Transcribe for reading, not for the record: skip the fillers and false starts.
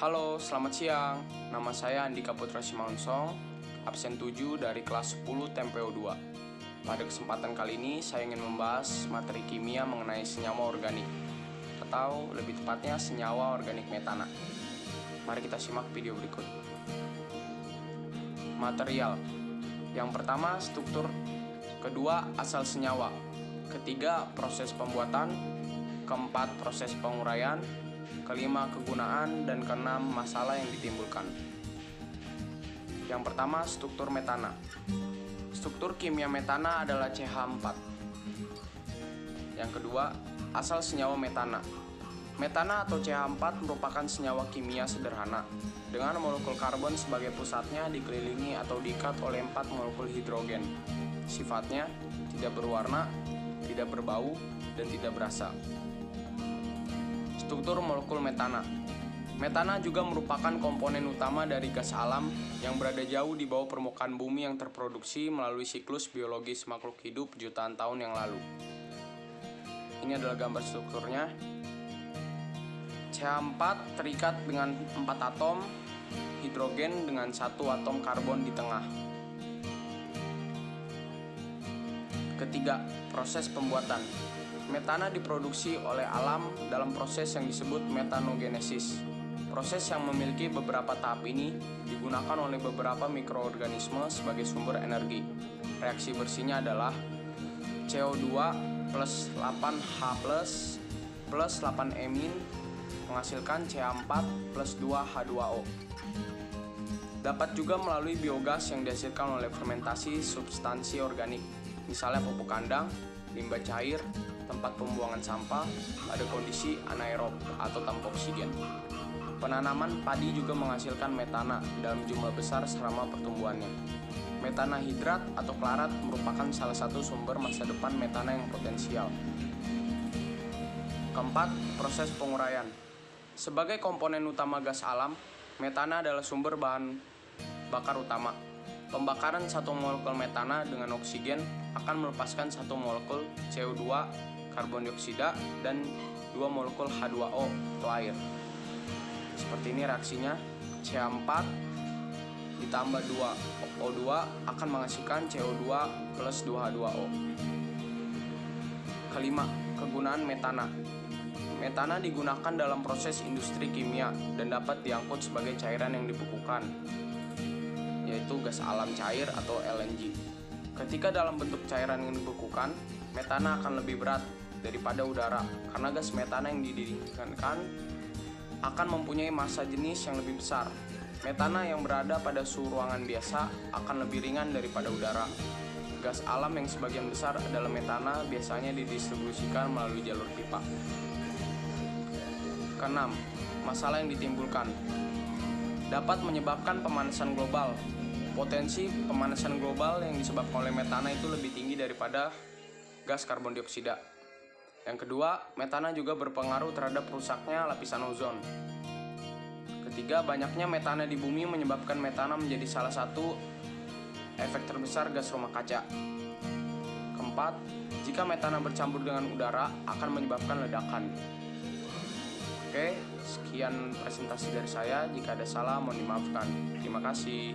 Halo, selamat siang. Nama saya Andika Putra Simangunsong, absen 7 dari kelas 10 TMPO 2. Pada kesempatan kali ini, saya ingin membahas materi kimia mengenai senyawa organik, atau lebih tepatnya senyawa organik metana. Mari kita simak video berikut. Material. Yang pertama, struktur. Kedua, asal senyawa. Ketiga, proses pembuatan. Keempat, proses penguraian. Kelima, kegunaan. Dan keenam, masalah yang ditimbulkan. Yang pertama, struktur metana. Struktur kimia metana adalah CH4. Yang kedua, asal senyawa metana. Metana atau CH4 merupakan senyawa kimia sederhana dengan molekul karbon sebagai pusatnya dikelilingi atau diikat oleh 4 molekul hidrogen. Sifatnya tidak berwarna, tidak berbau, dan tidak berasa. Struktur molekul metana. Metana juga merupakan komponen utama dari gas alam yang berada jauh di bawah permukaan bumi yang terproduksi melalui siklus biologis makhluk hidup jutaan tahun yang lalu. Ini adalah gambar strukturnya. CH4 terikat dengan 4 atom hidrogen dengan 1 atom karbon di tengah. Ketiga, proses pembuatan. Metana diproduksi oleh alam dalam proses yang disebut metanogenesis. Proses yang memiliki beberapa tahap ini digunakan oleh beberapa mikroorganisme sebagai sumber energi. Reaksi bersihnya adalah CO2 plus 8H plus 8 emin menghasilkan CH4 plus 2H2O. Dapat juga melalui biogas yang dihasilkan oleh fermentasi substansi organik, misalnya pupuk kandang, limbah cair, tempat pembuangan sampah pada kondisi anaerob atau tanpa oksigen. Penanaman padi juga menghasilkan metana dalam jumlah besar selama pertumbuhannya. Metana hidrat atau klarat merupakan salah satu sumber masa depan metana yang potensial. Keempat, proses penguraian. Sebagai komponen utama gas alam, metana adalah sumber bahan bakar utama. Pembakaran satu molekul metana dengan oksigen akan melepaskan satu molekul CO2, karbon dioksida, dan 2 molekul H2O atau air. Seperti ini reaksinya, CH4 ditambah 2O2 akan menghasilkan CO2 plus 2H2O. Kelima, kegunaan metana. Metana digunakan dalam proses industri kimia dan dapat diangkut sebagai cairan yang dibekukan, yaitu gas alam cair atau LNG. Ketika dalam bentuk cairan yang dibekukan, metana akan lebih berat daripada udara karena gas metana yang didinginkan akan mempunyai massa jenis yang lebih besar. Metana yang berada pada suhu ruangan biasa akan lebih ringan daripada udara. Gas alam yang sebagian besar adalah metana biasanya didistribusikan melalui jalur pipa. Keenam, masalah yang ditimbulkan dapat menyebabkan pemanasan global. Potensi pemanasan global yang disebabkan oleh metana itu lebih tinggi daripada gas karbon dioksida. Yang kedua, metana juga berpengaruh terhadap rusaknya lapisan ozon. Ketiga, banyaknya metana di bumi menyebabkan metana menjadi salah satu efek terbesar gas rumah kaca. Keempat, jika metana bercampur dengan udara akan menyebabkan ledakan. Oke, sekian presentasi dari saya. Jika ada salah, mohon dimaafkan. Terima kasih.